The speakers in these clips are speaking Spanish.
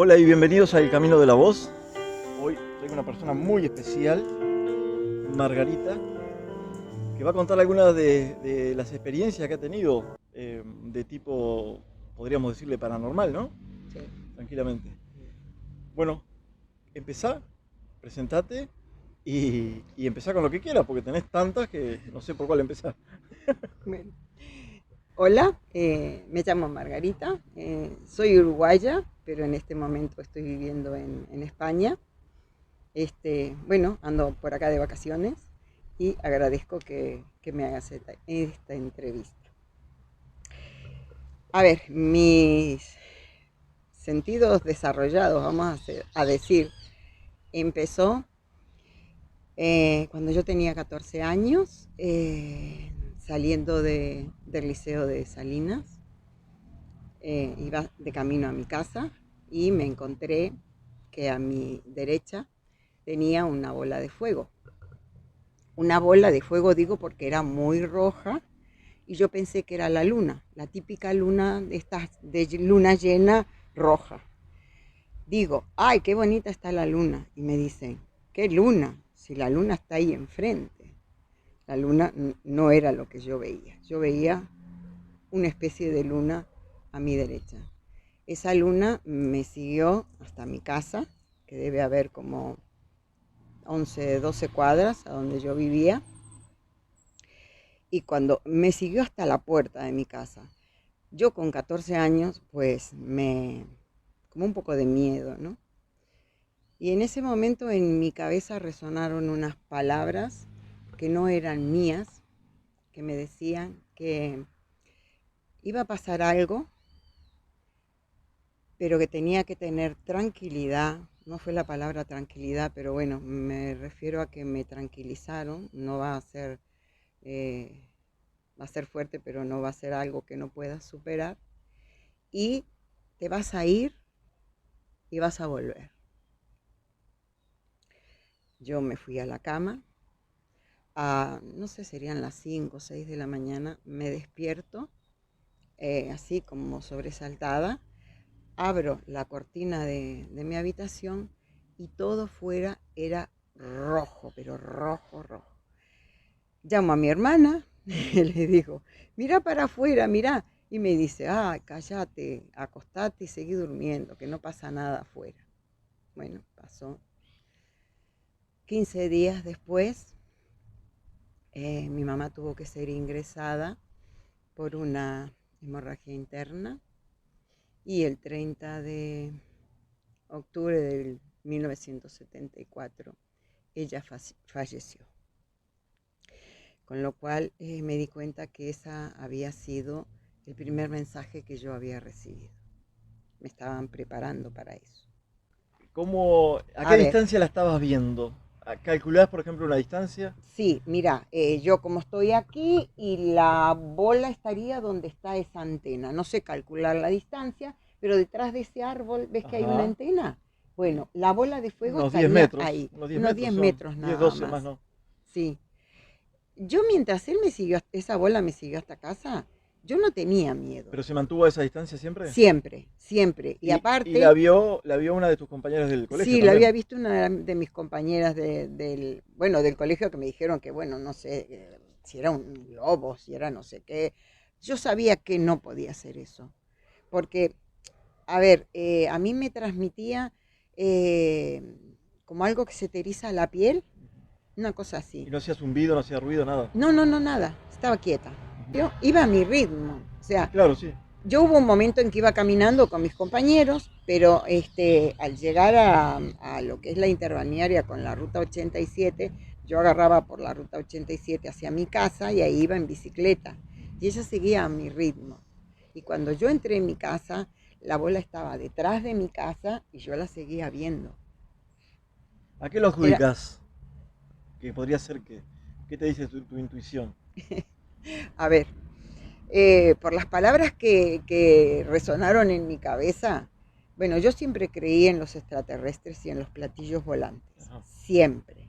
Hola y bienvenidos a El Camino de la Voz. Hoy tengo una persona muy especial, Margarita, que va a contar algunas de las experiencias que ha tenido de tipo, podríamos decirle, paranormal, ¿no? Sí. Tranquilamente. Bueno, empezá, presentate y empezá con lo que quieras, porque tenés tantas que no sé por cuál empezar. Bueno, hola, me llamo Margarita, soy uruguaya, pero en este momento estoy viviendo en España. Bueno, ando por acá de vacaciones y agradezco que me hagas esta entrevista. A ver, mis sentidos desarrollados, vamos a decir, empezó cuando yo tenía 14 años, saliendo del Liceo de Salinas. Iba de camino a mi casa y me encontré que a mi derecha tenía una bola de fuego. Una bola de fuego digo porque era muy roja y yo pensé que era la luna, la típica luna de estas de luna llena roja. Digo, ay, qué bonita está la luna. Y me dicen, ¿qué luna? Si la luna está ahí enfrente. La luna no era lo que yo veía. Yo veía una especie de luna a mi derecha. Esa luna me siguió hasta mi casa, que debe haber como 11, 12 cuadras a donde yo vivía, y cuando me siguió hasta la puerta de mi casa. Yo con 14 años, pues como un poco de miedo, ¿no? Y en ese momento en mi cabeza resonaron unas palabras que no eran mías, que me decían que iba a pasar algo, pero que tenía que tener tranquilidad. No fue la palabra tranquilidad, pero bueno, me refiero a que me tranquilizaron. No va a ser, eh, va a ser fuerte, pero no va a ser algo que no puedas superar. Y te vas a ir y vas a volver. Yo me fui a la cama, no sé, serían las 5 o 6 de la mañana, me despierto, así como sobresaltada, abro la cortina de mi habitación y todo fuera era rojo, pero rojo, rojo. Llamo a mi hermana y le digo, mira para afuera, mira. Y me dice, cállate, acostate y seguí durmiendo, que no pasa nada afuera. Bueno, pasó. 15 días después, mi mamá tuvo que ser ingresada por una hemorragia interna y el 30 de octubre del 1974 ella falleció. Con lo cual me di cuenta que esa había sido el primer mensaje que yo había recibido. Me estaban preparando para eso. ¿A A qué ver, distancia la estabas viendo? ¿Calculás, por ejemplo, una distancia? sí, mira, yo como estoy aquí y la bola estaría donde está esa antena. No sé calcular la distancia, pero detrás de ese árbol, ¿ves que hay una Ajá. antena? Bueno, la bola de fuego Unos 10 estaría metros. ahí, Unos 10 unos metros 10 son. metros 10, nada 12 más más. no. Sí. Yo mientras él me siguió, esa bola me siguió hasta casa, yo no tenía miedo. ¿Pero se mantuvo a esa distancia siempre? Siempre, siempre. Y Y aparte, la vio una de tus compañeras del colegio sí, la había también. visto una de mis compañeras bueno, del colegio que me dijeron que, bueno, no sé si era un globo, si era no sé qué. Yo sabía que no podía hacer eso. Porque, a ver, a mí me transmitía eh, como algo que se te eriza la piel, una cosa Y así. no hacía zumbido, no hacía ruido, nada. No, no, no, nada. Estaba quieta. Ujú. Yo iba a mi ritmo. O sea, Claro, sí. yo hubo un momento en que iba caminando con mis compañeros, pero al llegar a lo que es la interbalnearia con la ruta 87, yo agarraba por la ruta 87 hacia mi casa y ahí iba en bicicleta. Y ella seguía a mi ritmo. Y cuando yo entré en mi casa, la bola estaba detrás de mi casa y yo la seguía viendo. ¿A qué lo Era, adjudicas? Que podría ser que. ¿Qué te dice tu intuición? a ver, por las palabras que resonaron en mi cabeza, bueno, yo siempre creí en los extraterrestres y en los platillos volantes, Ajá. siempre.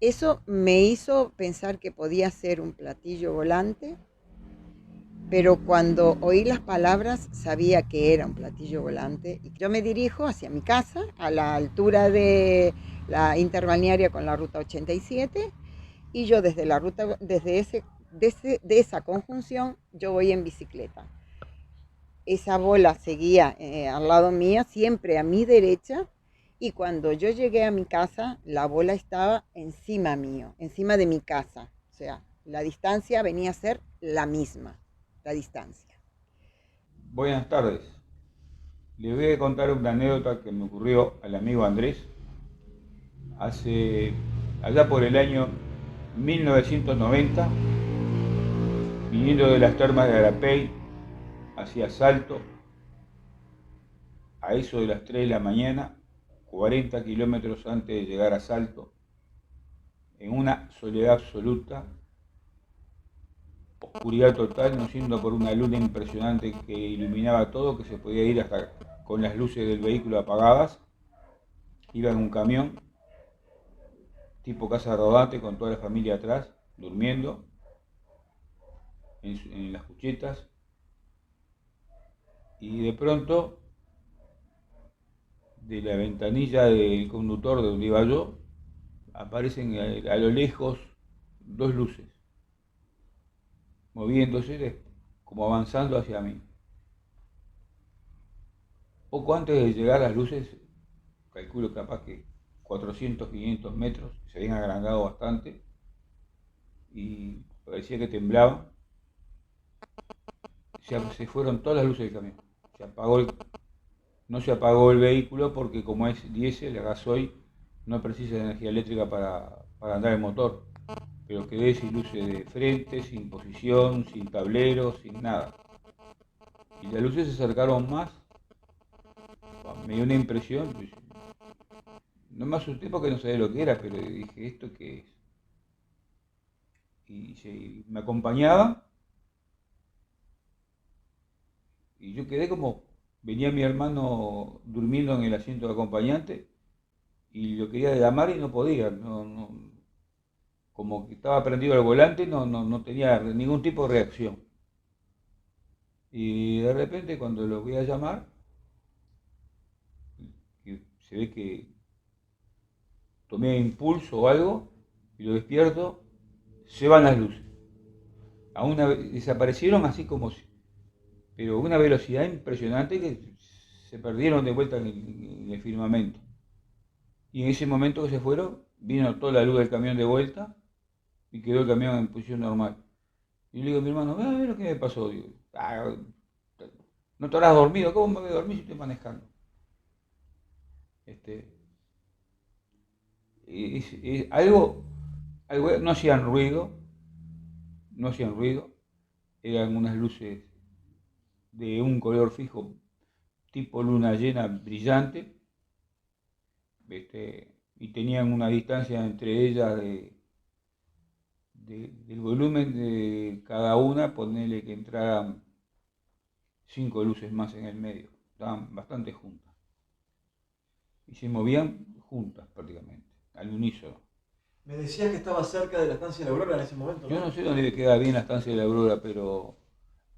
Eso me hizo pensar que podía ser un platillo volante pero cuando oí las palabras sabía que era un platillo volante y yo me dirijo hacia mi casa a la altura de la interbalnearia con la ruta 87 y yo desde la ruta, de esa conjunción yo voy en bicicleta. Esa bola seguía al lado mía, siempre a mi derecha, y cuando yo llegué a mi casa, la bola estaba encima mío, encima de mi casa. O sea, la distancia venía a ser la misma, la distancia. Buenas tardes. Les voy a contar una anécdota que me ocurrió al amigo Andrés allá por el año 1990, viniendo de las termas de Arapey hacia Salto, a eso de las 3 de la mañana, 40 kilómetros antes de llegar a Salto, en una soledad absoluta, oscuridad total, no siendo por una luna impresionante que iluminaba todo, que se podía ir hasta con las luces del vehículo apagadas. Iba en un camión, tipo casa rodante, con toda la familia atrás, durmiendo en las cuchetas. Y de pronto, de la ventanilla del conductor de donde iba yo, aparecen a lo lejos dos luces, moviéndose, como avanzando hacia mí. Poco antes de llegar las luces, calculo capaz que 400, 500 metros, se habían agrandado bastante y parecía que temblaban. Se fueron todas las luces del camión. No se apagó el vehículo porque como es diésel, el gasoil no precisa de energía eléctrica para andar el motor. Pero quedé sin luces de frente, sin posición, sin tablero, sin nada. Y las luces se acercaron más. Me dio una impresión. No me asusté porque no sabía lo que era, pero dije, ¿esto qué es? Y me acompañaba y yo quedé como, venía mi hermano durmiendo en el asiento de acompañante y lo quería llamar y no podía, como que estaba prendido al volante, no tenía ningún tipo de reacción. Y de repente cuando lo voy a llamar, se ve que tomé impulso o algo y lo despierto, se van las luces. Desaparecieron así como si, pero a una velocidad impresionante que se perdieron de vuelta en el firmamento. Y en ese momento que se fueron, vino toda la luz del camión de vuelta y quedó el camión en posición normal. Y le digo a mi hermano, a ver lo que me pasó. Digo, no te habrás dormido, ¿cómo me voy a dormir si estoy manejando? Este, algo, no hacían ruido, eran unas luces de un color fijo, tipo luna llena brillante, y tenían una distancia entre ellas del volumen de cada una, ponerle que entraran 5 luces más en el medio, estaban bastante juntas y se movían juntas prácticamente, al unísono. Me decías que estaba cerca de la estancia de la Aurora en ese momento, ¿no? Yo no sé dónde queda bien la estancia de la Aurora, pero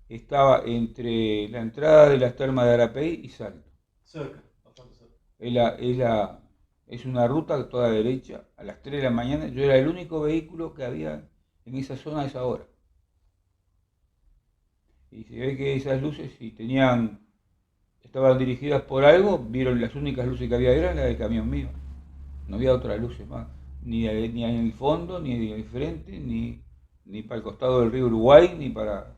estaba entre la entrada de las termas de Arapey y Salto. Cerca, bastante cerca. Es una ruta toda derecha, a las 3 de la mañana. Yo era el único vehículo que había en esa zona a esa hora. Y se ve que esas luces, si estaban dirigidas por algo, vieron las únicas luces que había eran las del camión mío. No había otras luces más, ni en el fondo, ni en el frente, ni para el costado del río Uruguay, ni para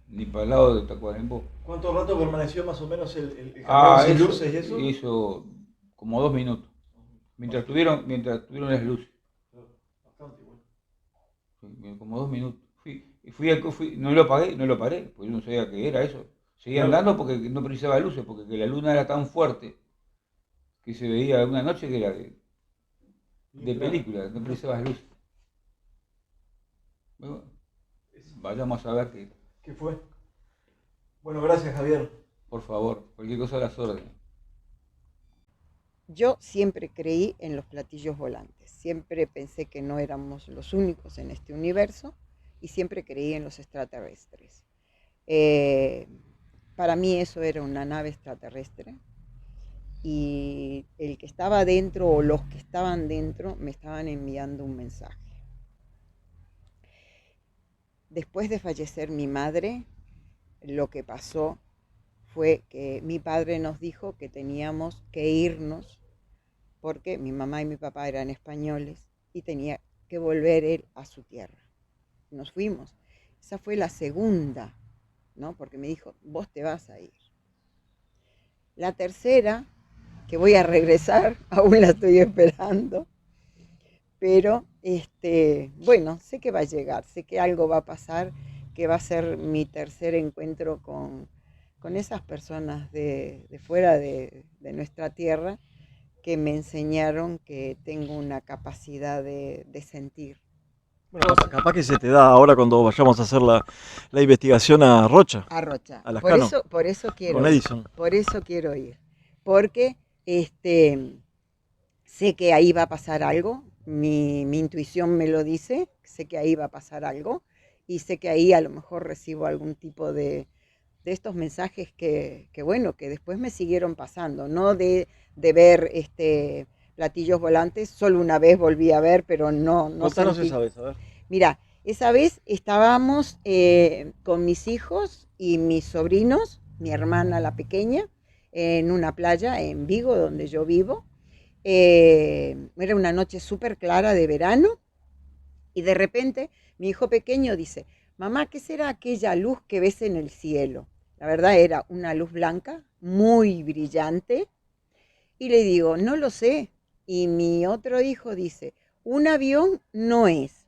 el lado de Tacuarembó. ¿Cuánto rato permaneció más o menos el camión sin luces y eso? Eso, como 2 minutos, mientras tuvieron las luces. Bastante bueno. Como 2 minutos. No lo paré, porque yo no sabía qué era eso. Seguía andando porque no precisaba luces, porque la luna era tan fuerte que se veía una noche que era de película, no precisaba luces. Bueno, vayamos a ver ¿Qué fue? Bueno, gracias Javier. Por favor, cualquier cosa a las órdenes. Yo siempre creí en los platillos volantes, siempre pensé que no éramos los únicos en este universo y siempre creí en los extraterrestres. Eh, para mí eso era una nave extraterrestre y el que estaba dentro o los que estaban dentro me estaban enviando un mensaje. Después de fallecer mi madre, lo que pasó fue que mi padre nos dijo que teníamos que irnos porque mi mamá y mi papá eran españoles y tenía que volver él a su tierra. Nos fuimos. Esa fue la segunda, ¿no? Porque me dijo, vos te vas a ir. La tercera, que voy a regresar, aún la estoy esperando, pero bueno, sé que va a llegar, sé que algo va a pasar, que va a ser mi tercer encuentro con esas personas de fuera de nuestra tierra que me enseñaron que tengo una capacidad de sentir. Bueno, capaz que se te da ahora cuando vayamos a hacer la investigación a Rocha, A Rocha. a Lascano, Por eso quiero con ir. Edison. Por eso quiero ir. Porque sé que ahí va a pasar algo. Mi intuición me lo dice. Sé que ahí va a pasar algo. Y sé que ahí a lo mejor recibo algún tipo de estos mensajes bueno, que después me siguieron pasando. No de ver platillos volantes. Solo una vez volví a ver, pero no Contanos sentí. esa vez, a ver. Mira, esa vez estábamos con mis hijos y mis sobrinos, mi hermana la pequeña, en una playa en Vigo, donde yo vivo. Era una noche súper clara de verano y de repente mi hijo pequeño dice, mamá, ¿qué será aquella luz que ves en el cielo? La verdad era una luz blanca, muy brillante, y le digo, no lo sé. Y mi otro hijo dice, un avión no es.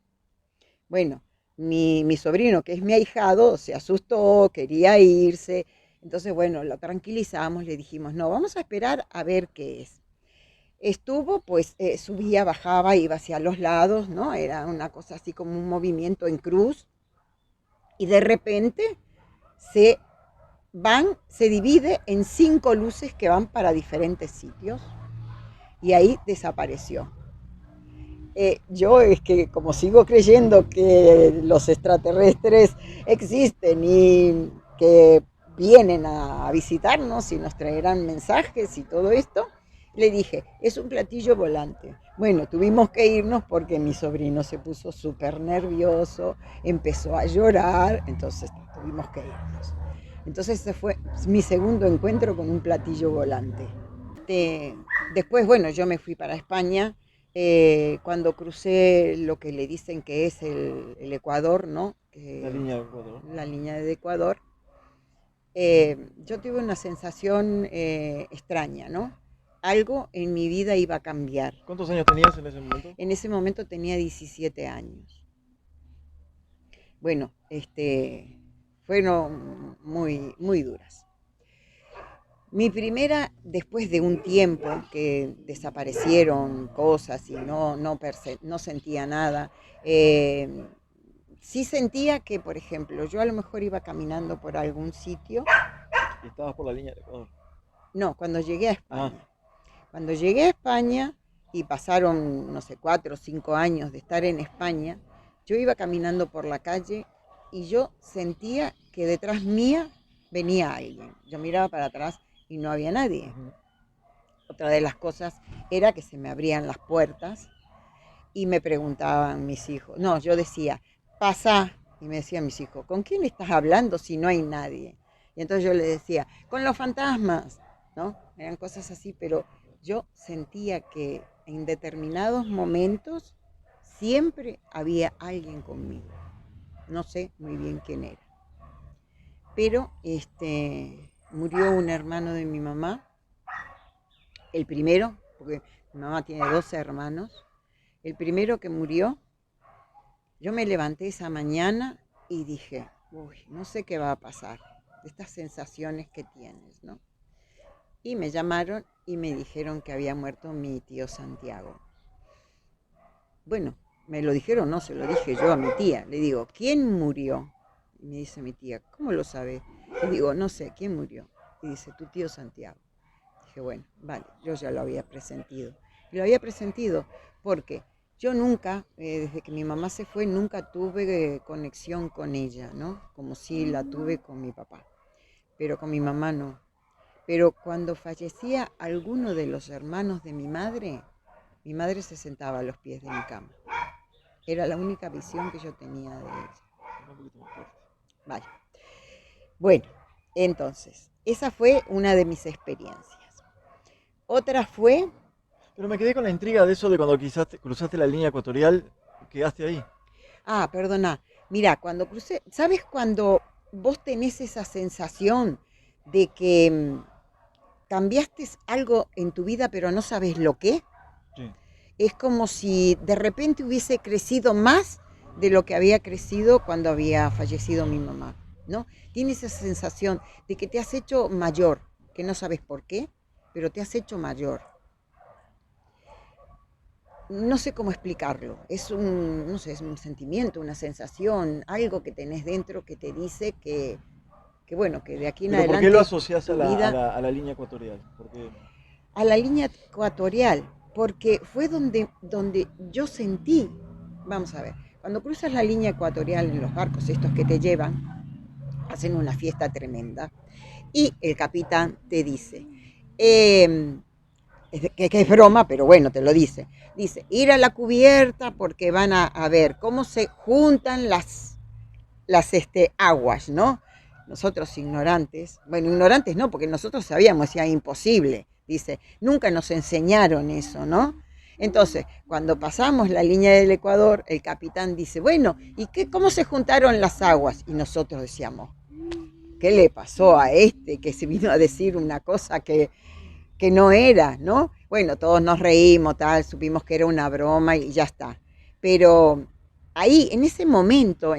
Bueno, mi sobrino, que es mi ahijado, se asustó, quería irse. Entonces, bueno, lo tranquilizamos, le dijimos, no, vamos a esperar a ver qué es. Estuvo, pues subía, bajaba, iba hacia los lados, ¿no? Era una cosa así como un movimiento en cruz. Y de repente se se divide en 5 luces que van para diferentes sitios. Y ahí desapareció. Yo es que como sigo creyendo que los extraterrestres existen y que vienen a visitarnos y nos traerán mensajes y todo esto, le dije, es un platillo volante. Bueno, tuvimos que irnos porque mi sobrino se puso súper nervioso, empezó a llorar, entonces tuvimos que irnos. Entonces ese fue mi segundo encuentro con un platillo volante. Después, bueno, yo me fui para España. Cuando crucé lo que le dicen que es el Ecuador, ¿no? La línea de Ecuador. La línea de Ecuador, yo tuve una sensación extraña, ¿no? Algo en mi vida iba a cambiar. ¿Cuántos años tenías en ese momento? En ese momento tenía 17 años. Bueno, fueron muy, muy duras. Mi primera, después de un tiempo que desaparecieron cosas y no sentía nada, sí sentía que, por ejemplo, yo a lo mejor iba caminando por algún sitio. ¿Y estabas por la línea de Ecuador? No, cuando llegué a España. Cuando llegué a España y pasaron, no sé, 4 o 5 años de estar en España, yo iba caminando por la calle y yo sentía que detrás mía venía alguien. Yo miraba para atrás y no había nadie. Otra de las cosas era que se me abrían las puertas y me preguntaban mis hijos. No, yo decía, pasa. Y me decían mis hijos, ¿con quién estás hablando si no hay nadie? Y entonces yo les decía, con los fantasmas, ¿no? Eran cosas así, pero yo sentía que en determinados momentos siempre había alguien conmigo. No sé muy bien quién era. Pero murió un hermano de mi mamá, el primero, porque mi mamá tiene 12 hermanos. El primero que murió, yo me levanté esa mañana y dije, uy, no sé qué va a pasar, estas sensaciones que tienes, ¿no? Y me llamaron y me dijeron que había muerto mi tío Santiago. Bueno, me lo dijeron, no, se lo dije yo a mi tía. Le digo, ¿quién murió? Y me dice mi tía, ¿cómo lo sabe? Le digo, no sé, ¿quién murió? Y dice, tu tío Santiago. Dije, bueno, vale, yo ya lo había presentido. Y lo había presentido porque Yo nunca, desde que mi mamá se fue, nunca tuve conexión con ella, ¿no? Como si la tuve con mi papá, pero con mi mamá no. Pero cuando fallecía alguno de los hermanos de mi madre se sentaba a los pies de mi cama. Era la única visión que yo tenía de ella. Era un poquito más fuerte. Vale. Bueno, entonces, esa fue una de mis experiencias. Otra fue, Pero me quedé con la intriga de eso de cuando quizás cruzaste la línea ecuatorial, quedaste ahí. perdona, mira, cuando crucé, ¿sabes cuando vos tenés esa sensación de que cambiaste algo en tu vida pero no sabes lo qué? Sí. Es como si de repente hubiese crecido más de lo que había crecido cuando había fallecido mi mamá, ¿no? Tienes esa sensación de que te has hecho mayor, que no sabes por qué, pero te has hecho mayor. No sé cómo explicarlo, es no sé, es un sentimiento, una sensación, algo que tenés dentro que te dice que bueno, que de aquí en Pero ¿por qué lo adelante asocias a tu la, a vida la, a la línea ecuatorial? Porque, a la línea ecuatorial, porque fue donde yo sentí, vamos a ver, cuando cruzas la línea ecuatorial en los barcos estos que te llevan, hacen una fiesta tremenda y el capitán te dice, que es broma, pero bueno, te lo dice, ir a la cubierta porque van a ver cómo se juntan las aguas, ¿no? Nosotros ignorantes, bueno, ignorantes no, porque nosotros sabíamos, ya imposible, dice, nunca nos enseñaron eso, ¿no? Entonces, cuando pasamos la línea del Ecuador, el capitán dice, bueno, ¿y cómo se juntaron las aguas? Y nosotros decíamos, ¿qué le pasó a este que se vino a decir una cosa que no era, ¿no? Bueno, todos nos reímos, tal, supimos que era una broma y ya está. Pero ahí, en ese momento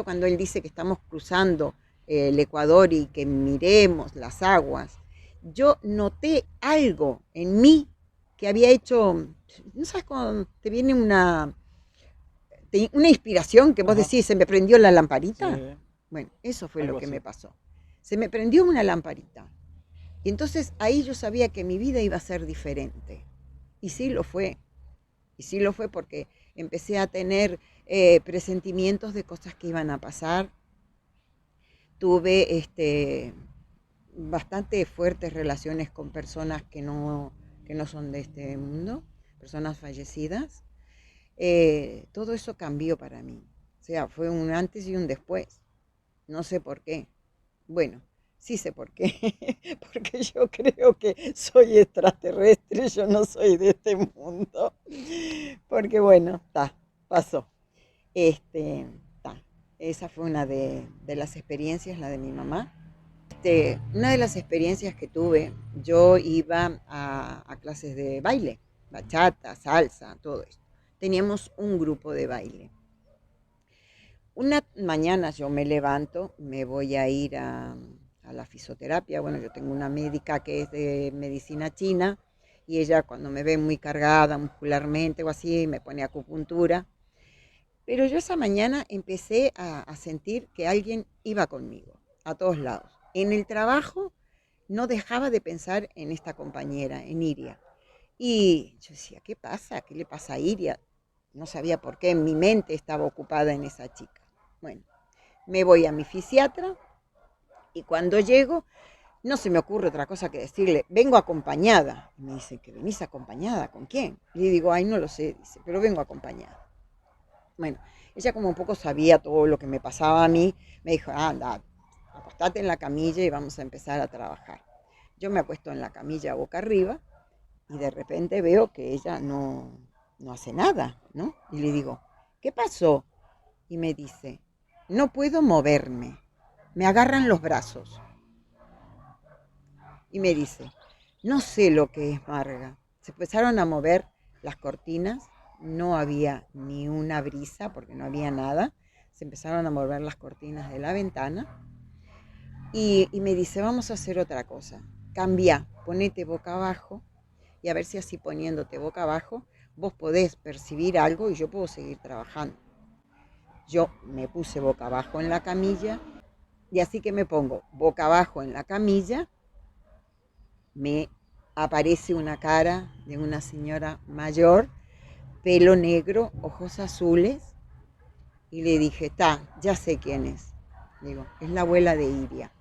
cuando él dice que estamos cruzando el Ecuador y que miremos las aguas, yo noté algo en mí que había hecho, ¿no sabes cuando te viene una inspiración que vos ajá, decís, se me prendió la lamparita? sí, Bueno, eso fue lo algo que me así. pasó. Se me prendió una lamparita. Y entonces ahí yo sabía que mi vida iba a ser diferente. Y sí lo fue. Y sí lo fue porque empecé a tener presentimientos de cosas que iban a pasar. Tuve bastante fuertes relaciones con personas que no son de este mundo, personas fallecidas. Todo eso cambió para mí. O sea, fue un antes y un después. No sé por qué. Bueno, sí sé por qué. Porque yo creo que soy extraterrestre, yo no soy de este mundo. Porque bueno, pasó. Ta. Esa fue una de las experiencias, la de mi mamá. Una de las experiencias que tuve, yo iba a clases de baile, bachata, salsa, todo esto. Teníamos un grupo de baile. Una mañana yo me levanto, me voy a ir a la fisioterapia. Bueno, yo tengo una médica que es de medicina china y ella cuando me ve muy cargada muscularmente o así me pone acupuntura. Pero yo esa mañana empecé a sentir que alguien iba conmigo, a todos lados. En el trabajo no dejaba de pensar en esta compañera, en Iria. Y yo decía, ¿qué pasa? ¿Qué le pasa a Iria? No sabía por qué, mi mente estaba ocupada en esa chica. Bueno, me voy a mi fisiatra y cuando llego no se me ocurre otra cosa que decirle, vengo acompañada. Y me dice, ¿que venís acompañada? ¿Con quién? Y le digo, ay, no lo sé, dice, pero vengo acompañada. Bueno, ella como un poco sabía todo lo que me pasaba a mí, me dijo, anda, acostate en la camilla y vamos a empezar a trabajar. Yo me acuesto en la camilla boca arriba y de repente veo que ella no hace nada, ¿no? Y le digo, ¿qué pasó? Y me dice, no puedo moverme, me agarran los brazos. Y me dice, no sé lo que es, Marga. Se empezaron a mover las cortinas, no había ni una brisa porque no había nada. Se empezaron a mover las cortinas de la ventana y me dice, vamos a hacer otra cosa. Cambia, ponete boca abajo y a ver si así poniéndote boca abajo vos podés percibir algo y yo puedo seguir trabajando. Yo me puse boca abajo en la camilla y así que me pongo boca abajo en la camilla, me aparece una cara de una señora mayor, pelo negro, ojos azules, y le dije, ya sé quién es. Digo, es la abuela de Iria.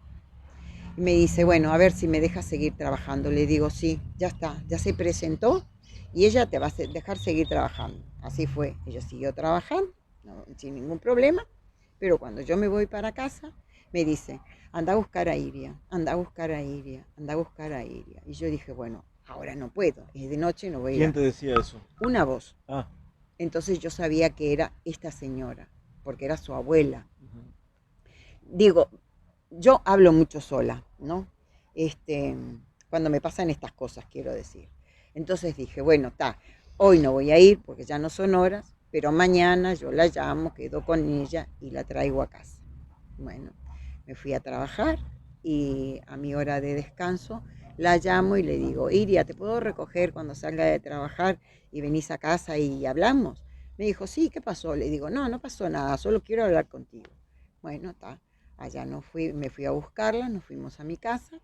Y me dice, bueno, a ver si me deja seguir trabajando. Le digo, sí, ya está, ya se presentó y ella te va a dejar seguir trabajando. Así fue, ella siguió trabajando, sin ningún problema, pero cuando yo me voy para casa, me dice, anda a buscar a Iria, anda a buscar a Iria, anda a buscar a Iria. Y yo dije, bueno, ahora no puedo, es de noche, no voy a ir ¿Quién te decía eso? Una voz. Ah, Entonces yo sabía que era esta señora, porque era su abuela. ujú. Digo, yo hablo mucho sola, ¿no? Este, cuando me pasan estas cosas, quiero decir. Entonces dije, bueno, hoy no voy a ir porque ya no son horas, pero mañana yo la llamo, quedo con ella y la traigo a casa. Bueno, me fui a trabajar y a mi hora de descanso la llamo y le digo, Iria, ¿te puedo recoger cuando salga de trabajar y venís a casa y hablamos? Me dijo, sí, ¿qué pasó? Le digo, no, no pasó nada, solo quiero hablar contigo. Bueno, allá me fui a buscarla, nos fuimos a mi casa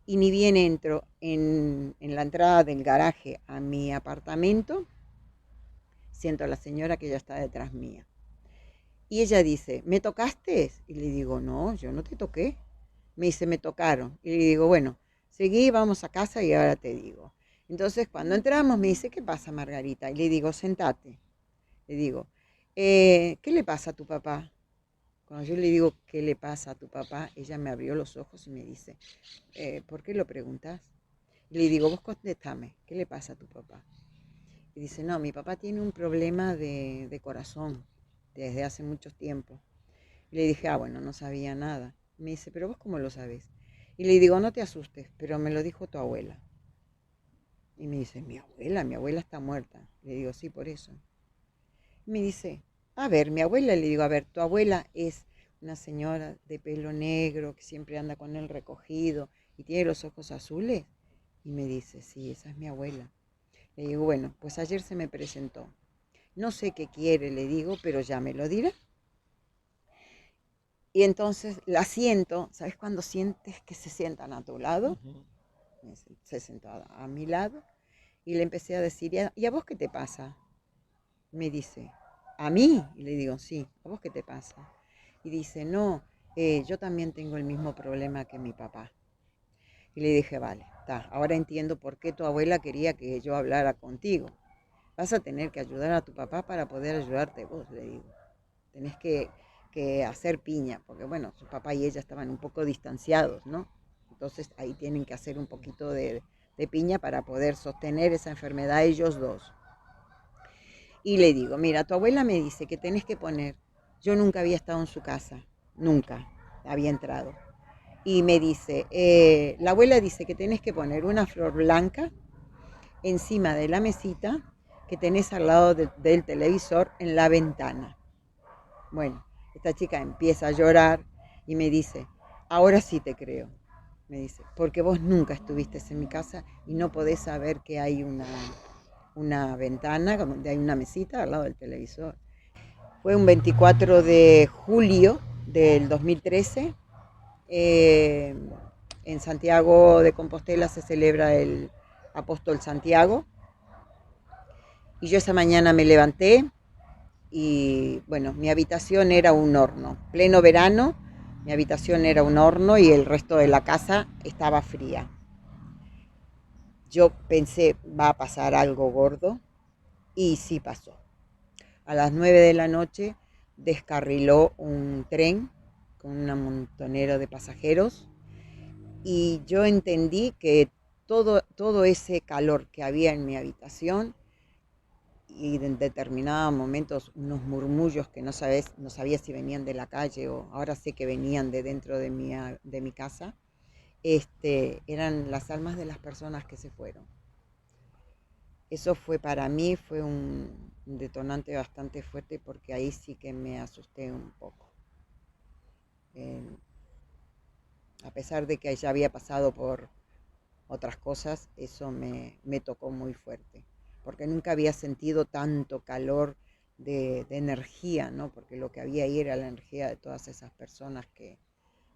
y ni bien entro en la entrada del garaje a mi apartamento, siento a la señora que ya está detrás mía. Y ella dice, ¿me tocaste? Y le digo, no, yo no te toqué. Me dice, me tocaron. Y le digo, bueno, seguí, vamos a casa y ahora te digo. Entonces, cuando entramos, me dice, ¿qué pasa, Margarita? Y le digo, sentate. Le digo, ¿qué le pasa a tu papá? Cuando yo le digo, ¿qué le pasa a tu papá? Ella me abrió los ojos y me dice, ¿por qué lo preguntas? Y le digo, vos contestame, ¿qué le pasa a tu papá? Y dice, no, mi papá tiene un problema de corazón desde hace mucho tiempo. Y le dije, bueno, no sabía nada. Me dice, pero vos cómo lo sabés. Y le digo, no te asustes, pero me lo dijo tu abuela. Y me dice, mi abuela está muerta. Le digo, sí, por eso. Y me dice, a ver, mi abuela, le digo, a ver, tu abuela es una señora de pelo negro que siempre anda con él recogido y tiene los ojos azules. Y me dice, sí, esa es mi abuela. Le digo, bueno, pues ayer se me presentó. No sé qué quiere, le digo, pero ya me lo dirá. Y entonces la siento, ¿sabes cuando sientes que se sientan a tu lado? Ujú. Se sentó a mi lado y le empecé a decir, ¿y a vos qué te pasa? Me dice, ¿a mí? Y le digo, sí, ¿a vos qué te pasa? Y dice, no, yo también tengo el mismo problema que mi papá. Y le dije, vale, ahora entiendo por qué tu abuela quería que yo hablara contigo. Vas a tener que ayudar a tu papá para poder ayudarte vos, le digo. Tenés que hacer piña, porque bueno, su papá y ella estaban un poco distanciados, ¿no? Entonces ahí tienen que hacer un poquito de piña para poder sostener esa enfermedad ellos dos. Y le digo, mira, tu abuela me dice que tenés que poner, yo nunca había estado en su casa, nunca había entrado. Y me dice, la abuela dice que tenés que poner una flor blanca encima de la mesita que tenés al lado del televisor en la ventana. Bueno, esta chica empieza a llorar y me dice, ahora sí te creo. Me dice, porque vos nunca estuviste en mi casa y no podés saber que hay una ventana donde hay una mesita al lado del televisor. Fue un 24 de julio del 2013. En Santiago de Compostela se celebra el Apóstol Santiago. Y yo esa mañana me levanté y bueno, mi habitación era un horno. Pleno verano, mi habitación era un horno y el resto de la casa estaba fría. Yo pensé, va a pasar algo gordo y sí pasó. A las 9 de la noche descarriló un tren con un montonero de pasajeros y yo entendí que todo ese calor que había en mi habitación y en determinados momentos unos murmullos que no sabía si venían de la calle o ahora sé que venían de dentro de mi casa, eran las almas de las personas que se fueron. Eso fue para mí, fue un detonante bastante fuerte porque ahí sí que me asusté un poco. Eh, a pesar de que ya había pasado por otras cosas, eso me tocó muy fuerte, porque nunca había sentido tanto calor de energía, ¿no? Porque lo que había ahí era la energía de todas esas personas que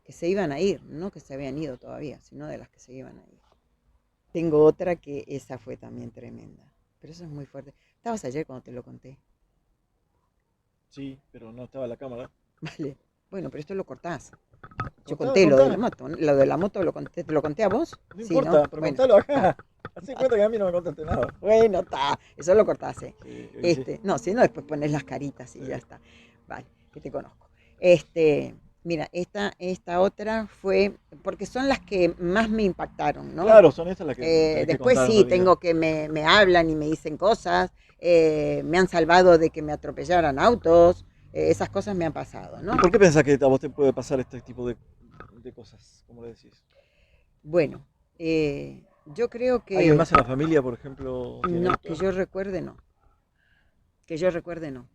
se iban a ir, no que se habían ido todavía, sino de las que se iban a ir. Tengo otra que esa fue también tremenda, pero eso es muy fuerte. estabas ayer cuando te lo conté. Sí, pero no estaba la cámara. Vale. Bueno, pero esto lo cortás. Yo Contá, conté lo de contá. la moto, ¿no? Lo de la moto lo conté, ¿te lo conté a vos? No Sí, ¿no? importa, pero Bueno, contalo está. acá. Hacé cuenta que a mí no me contaste nada. Bueno, está. Eso lo cortás, ¿eh? Y sí, No, si no, después pones las caritas y ya sí. está. Vale, que te conozco. Mira, esta otra fue, porque son las que más me impactaron, ¿no? Claro, son estas las que tenés que Después contar en sí, realidad. tengo que me hablan y me dicen cosas, me han salvado de que me atropellaran autos, esas cosas me han pasado, ¿no? ¿Y por qué pensás que a vos te puede pasar este tipo de cosas, como le decís? Bueno, yo creo ¿Alguien que más en la familia, por ejemplo, tiene no, que esto? yo recuerde no, que yo recuerde no.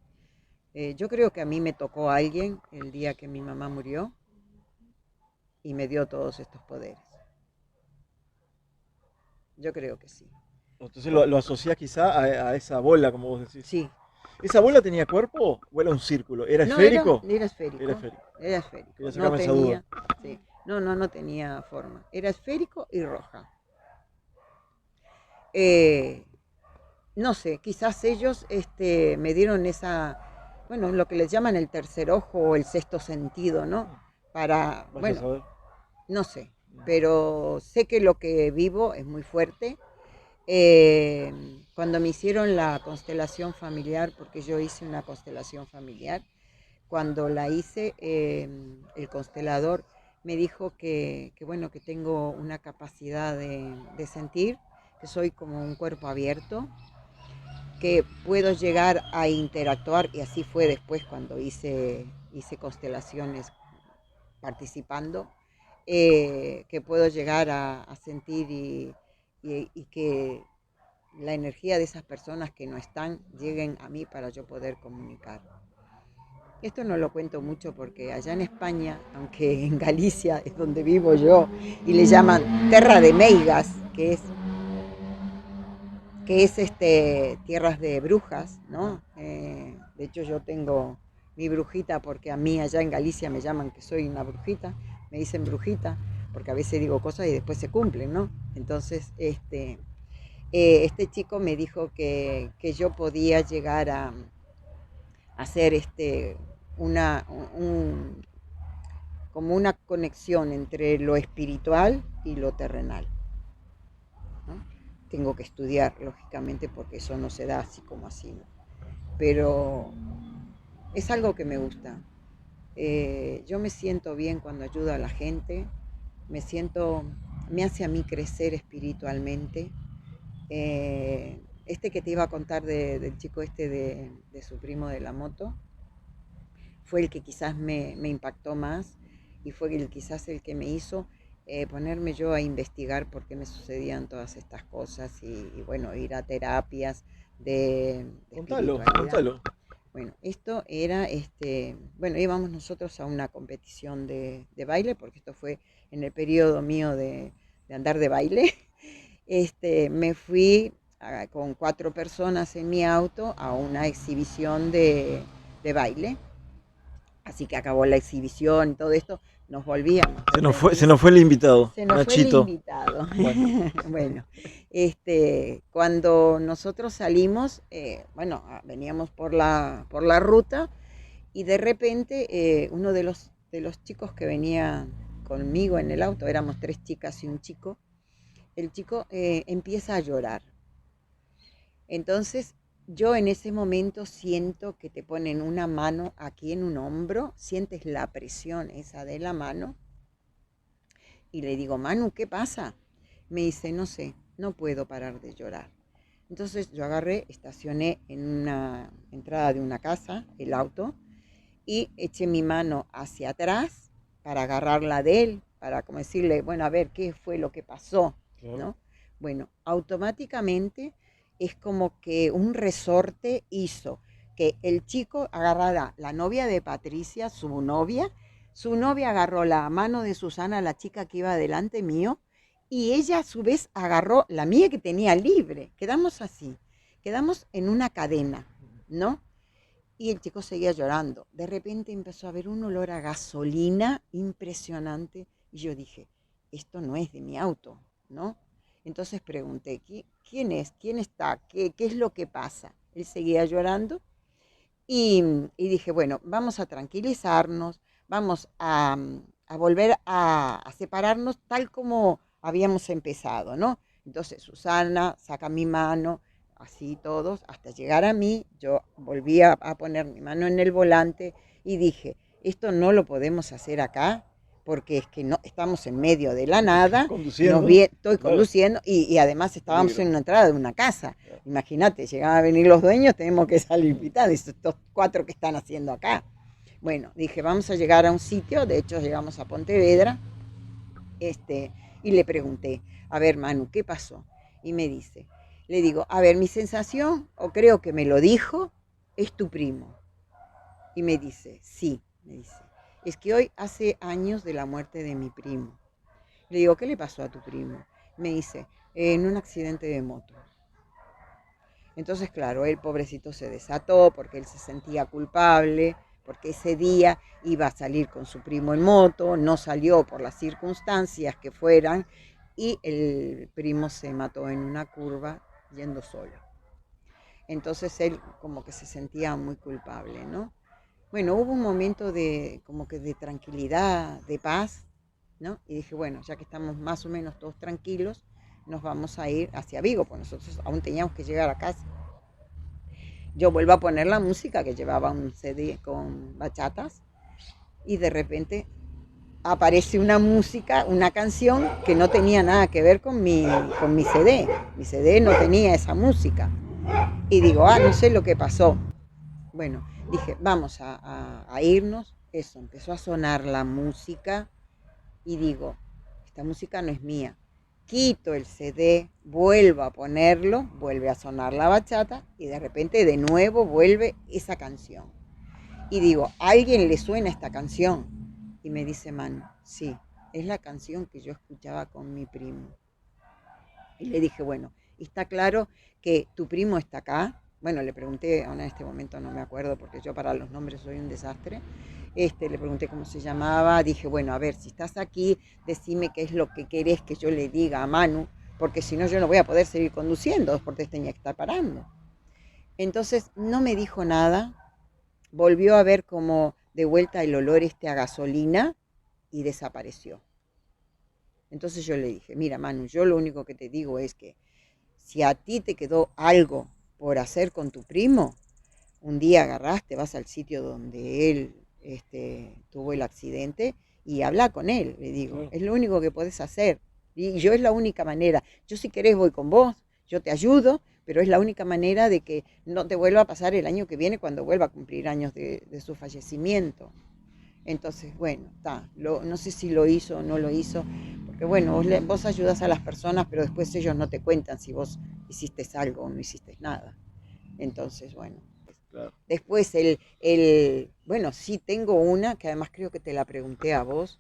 Yo creo que a mí me tocó alguien el día que mi mamá murió y me dio todos estos poderes. Yo creo que sí. Entonces Por- lo asociás quizá a esa bola, como vos decís. sí. ¿Esa bola tenía cuerpo o era un círculo? ¿Era No, era, esférico? era Era esférico. esférico. Era esférico. Quería No sacarme esa duda. tenía, sí. No tenía forma. Era esférico y roja. Eh, no sé, quizás ellos me dieron esa, bueno, lo que les llaman el tercer ojo o el sexto sentido, ¿no? Para, Vaya a bueno, saber. no sé, pero sé que lo que vivo es muy fuerte. Eh, Cuando me hicieron la constelación familiar, porque yo hice una constelación familiar, cuando la hice, el constelador me dijo bueno, que tengo una capacidad de sentir, que soy como un cuerpo abierto, que puedo llegar a interactuar, y así fue después cuando hice constelaciones participando, que puedo llegar a sentir y que la energía de esas personas que no están lleguen a mí para yo poder comunicar. Esto no lo cuento mucho porque allá en España, aunque en Galicia es donde vivo yo, y le llaman Terra de Meigas, que es tierras de brujas, ¿no? De hecho yo tengo mi brujita porque a mí allá en Galicia me llaman que soy una brujita, me dicen brujita, porque a veces digo cosas y después se cumplen, ¿no? Entonces, este chico me dijo que yo podía llegar a hacer una, un, como una conexión entre lo espiritual y lo terrenal, ¿no? Tengo que estudiar, lógicamente, porque eso no se da así como así, ¿no? Pero es algo que me gusta. Yo me siento bien cuando ayudo a la gente, me hace a mí crecer espiritualmente. Que te iba a contar del chico de su primo de la moto, fue el que quizás me impactó más y fue quizás el que me hizo ponerme yo a investigar por qué me sucedían todas estas cosas y bueno, ir a terapias de Contalo, espiritualidad. contalo. Bueno, esto era, bueno, íbamos nosotros a una competición de baile, porque esto fue en el periodo mío de andar de baile. Me fui con 4 personas en mi auto a una exhibición de baile. Así que acabó la exhibición y todo esto, nos volvíamos Se nos fue el invitado, se nos fue el Nachito. invitado. Bueno, Bueno, cuando nosotros salimos, bueno, veníamos por la ruta y de repente uno de los chicos que venía conmigo en el auto, éramos 3 chicas y un chico, el chico empieza a llorar. Entonces, yo en ese momento siento que te ponen una mano aquí en un hombro, sientes la presión esa de la mano y le digo, Manu, ¿qué pasa? Me dice, no sé, no puedo parar de llorar. Entonces yo agarré, estacioné en una entrada de una casa el auto y eché mi mano hacia atrás para agarrarla de él, para como decirle, bueno, a ver, ¿qué fue lo que pasó? claro. ¿No? Bueno, automáticamente es como que un resorte hizo que el chico agarrara la novia de Patricia, su novia agarró la mano de Susana, la chica que iba delante mío, y ella a su vez agarró la mía que tenía libre. Quedamos así, quedamos en una cadena, ¿no? Y el chico seguía llorando. De repente empezó a haber un olor a gasolina impresionante y yo dije, esto no es de mi auto, ¿no? Entonces pregunté, ¿quién es? ¿Quién está? ¿Qué es lo que pasa? Él seguía llorando y dije, bueno, vamos a tranquilizarnos, vamos a volver a separarnos tal como habíamos empezado, ¿no? Entonces Susana saca mi mano, así todos, hasta llegar a mí, yo volví a poner mi mano en el volante y dije, esto no lo podemos hacer acá, porque es que no estamos en medio de la nada, Conduciendo, estoy claro, conduciendo y además estábamos peligro. en una entrada de una casa. Claro. Imagínate, llegaban a venir los dueños, tenemos que salir pitando, estos 4 que están haciendo acá. Bueno, dije, vamos a llegar a un sitio, de hecho llegamos a Pontevedra, y le pregunté, a ver, Manu, ¿qué pasó? Y me dice, le digo, a ver, mi sensación, o creo que me lo dijo, es tu primo. Y me dice, sí, me dice, es que hoy hace años de la muerte de mi primo. Le digo, ¿qué le pasó a tu primo? Me dice, en un accidente de moto. Entonces, claro, el pobrecito se desató porque él se sentía culpable, porque ese día iba a salir con su primo en moto, no salió por las circunstancias que fueran y el primo se mató en una curva yendo solo. Entonces él como que se sentía muy culpable, ¿no? Bueno, hubo un momento de como que de tranquilidad, de paz, ¿no? Y dije, bueno, ya que estamos más o menos todos tranquilos, nos vamos a ir hacia Vigo, pues nosotros aún teníamos que llegar a casa. Yo vuelvo a poner la música que llevaba un CD con bachatas y de repente aparece una música, una canción que no tenía nada que ver con mi CD. Mi CD no tenía esa música. Y digo, no sé lo que pasó. Bueno, dije, vamos a irnos. Eso, empezó a sonar la música y digo, esta música no es mía. Quito el CD, vuelvo a ponerlo, vuelve a sonar la bachata y de repente de nuevo vuelve esa canción. Y digo, ¿a alguien le suena esta canción? Y me dice Manu, sí, es la canción que yo escuchaba con mi primo. Y le dije, bueno, ¿está claro que tu primo está acá? Bueno, le pregunté, ahora en este momento no me acuerdo porque yo para los nombres soy un desastre. Le pregunté cómo se llamaba, dije, bueno, a ver, si estás aquí, decime qué es lo que querés que yo le diga a Manu, porque si no yo no voy a poder seguir conduciendo, porque tenía que estar parando. Entonces no me dijo nada, volvió a ver como de vuelta el olor a gasolina y desapareció. Entonces yo le dije, mira Manu, yo lo único que te digo es que si a ti te quedó algo por hacer con tu primo, un día agarraste, vas al sitio donde él tuvo el accidente y habla con él, le digo, Claro. es lo único que podés hacer. Y yo es la única manera. Yo si querés voy con vos, yo te ayudo, pero es la única manera de que no te vuelva a pasar el año que viene cuando vuelva a cumplir años de su fallecimiento. Entonces, bueno, no sé si lo hizo o no lo hizo, porque bueno, vos ayudas a las personas, pero después ellos no te cuentan si vos hiciste algo o no hiciste nada. Entonces, bueno, Claro. después bueno, sí tengo una que además creo que te la pregunté a vos.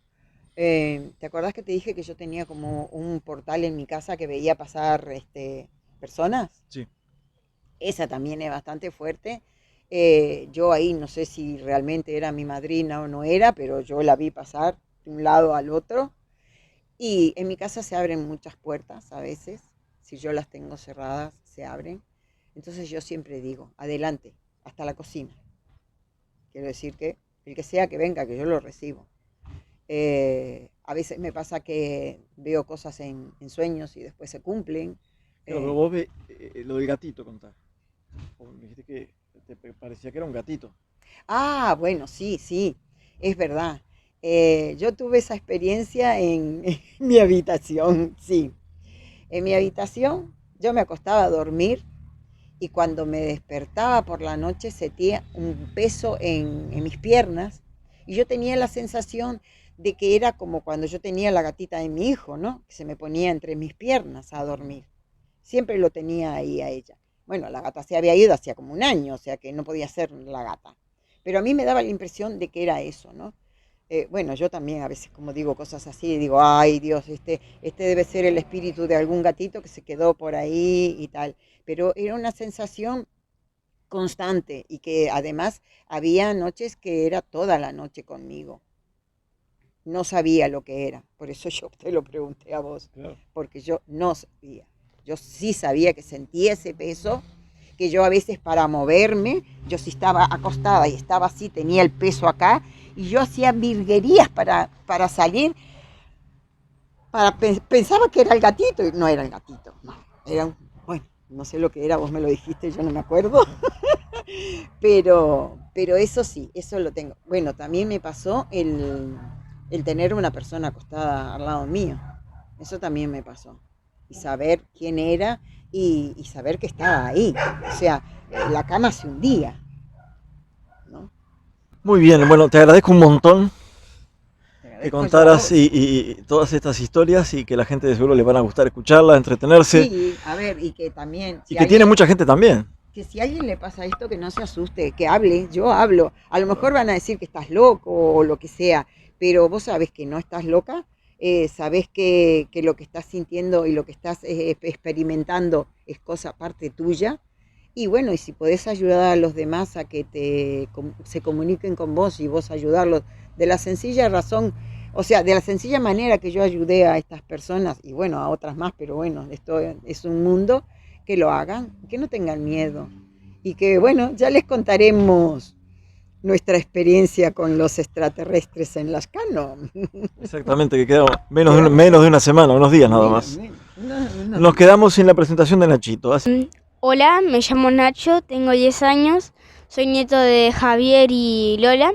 ¿Te acordás que te dije que yo tenía como un portal en mi casa que veía pasar personas? Sí. Esa también es bastante fuerte. Yo ahí no sé si realmente era mi madrina o no era, pero yo la vi pasar de un lado al otro. Y en mi casa se abren muchas puertas a veces. Si yo las tengo cerradas, se abren. Entonces yo siempre digo, adelante, hasta la cocina. Quiero decir que el que sea que venga, que yo lo recibo. A veces me pasa que veo cosas en sueños y después se cumplen. Claro, pero vos lo del gatito contás. Me dijiste que te parecía que era un gatito. Bueno, sí, sí, es verdad. Yo tuve esa experiencia en mi habitación, sí. En mi habitación yo me acostaba a dormir y cuando me despertaba por la noche sentía un peso en mis piernas y yo tenía la sensación de que era como cuando yo tenía la gatita de mi hijo, ¿no? Que se me ponía entre mis piernas a dormir. Siempre lo tenía ahí a ella. Bueno, la gata se había ido hacía como un año, o sea que no podía ser la gata. Pero a mí me daba la impresión de que era eso, ¿no? Bueno, yo también a veces como digo cosas así, digo, ay Dios, este debe ser el espíritu de algún gatito que se quedó por ahí y tal. Pero era una sensación constante y que además había noches que era toda la noche conmigo. No sabía lo que era, por eso yo te lo pregunté a vos, Claro. porque yo no sabía. Yo sí sabía que sentía ese peso, que yo a veces para moverme, yo sí estaba acostada y estaba así, tenía el peso acá, y yo hacía virguerías para salir, pensaba que era el gatito, y no era el gatito, no, era bueno, no sé lo que era, vos me lo dijiste, yo no me acuerdo, pero eso sí, eso lo tengo. Bueno, también me pasó el tener una persona acostada al lado mío, eso también me pasó, y saber quién era, y saber que estaba ahí, o sea, la cama se hundía, ¿no? Muy bien, bueno, te agradezco un montón Te que agradezco yo a contaras vos. y todas estas historias y que la gente de seguro le van a gustar escucharla, entretenerse Sí, a ver, y que también, y que tiene mucha gente también. que si a alguien le pasa esto, que no se asuste, que hable, yo hablo. A lo mejor van a decir que estás loco o lo que sea, pero vos sabés que no estás loca, sabés que lo que estás sintiendo y lo que estás experimentando es cosa parte tuya. Y bueno, y si podés ayudar a los demás a que se comuniquen con vos y vos ayudarlos de la sencilla razón, o sea, de la sencilla manera que yo ayudé a estas personas y bueno, a otras más, pero bueno, esto es un mundo, que lo hagan, que no tengan miedo y que bueno, ya les contaremos nuestra experiencia con los extraterrestres en las Canon. Exactamente, que queda menos de una semana, unos días nada más. Nos quedamos sin la presentación de Nachito. Hola, me llamo Nacho, tengo 10 años, soy nieto de Javier y Lola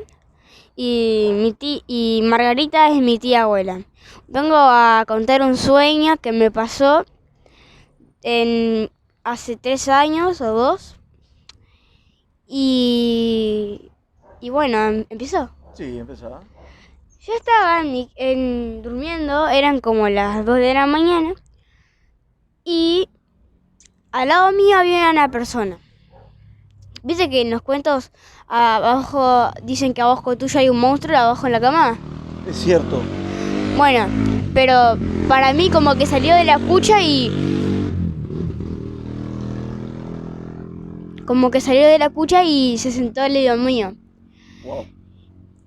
y Margarita es mi tía abuela. Vengo a contar un sueño que me pasó hace 3 años o 2 y bueno, empezó. Sí, empezaba. Yo estaba durmiendo, eran como las 2 de la mañana y al lado mío había una persona. ¿Viste que en los cuentos abajo dicen que abajo tuyo hay un monstruo, abajo en la cama? Es cierto. Bueno, pero para mí como que salió de la cucha y... Como que salió de la cucha y se sentó al lado mío. Wow.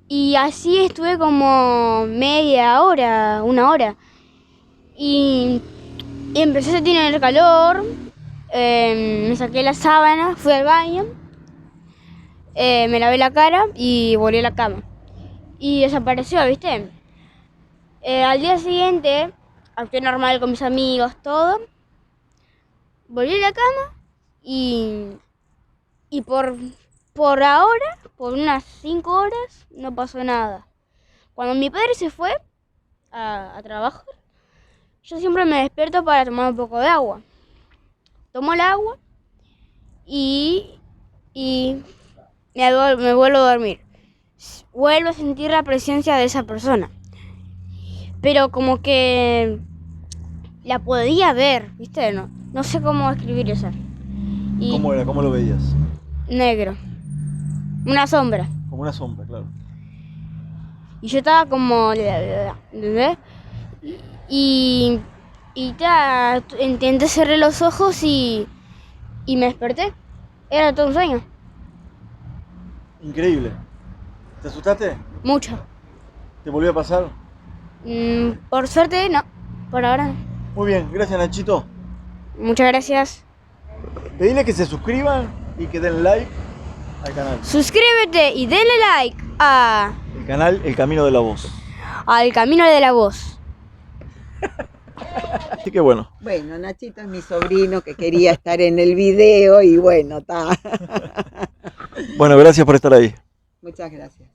Y así estuve como media hora, 1 hora. Y empecé a sentir el calor, me saqué la sábana, fui al baño. Me lavé la cara y volví a la cama. Y desapareció, ¿viste? Al día siguiente, actué normal con mis amigos, todo. Volví a la cama y por ahora, por unas 5 horas, no pasó nada. Cuando mi padre se fue a trabajar, yo siempre me despierto para tomar un poco de agua. Tomo el agua y me vuelvo a dormir. Vuelvo a sentir la presencia de esa persona. Pero como que la podía ver, ¿viste? No sé cómo escribir eso. Y ¿Cómo era? ¿Cómo lo veías? negro. Una sombra. Como una sombra, claro. Y yo estaba como... ¿entendés? Y intenté cerrar los ojos y me desperté. Era todo un sueño. Increíble. ¿Te asustaste? Mucho. ¿Te volvió a pasar? Por suerte, no. Por ahora no. Muy bien, gracias Nachito. Muchas gracias. Pedile que se suscriban y que den like al canal. Suscríbete y denle like El canal El Camino de la Voz. al Camino de la Voz. Así que bueno. Bueno, Nachito es mi sobrino que quería estar en el video y bueno, está. Bueno, gracias por estar ahí. Muchas gracias.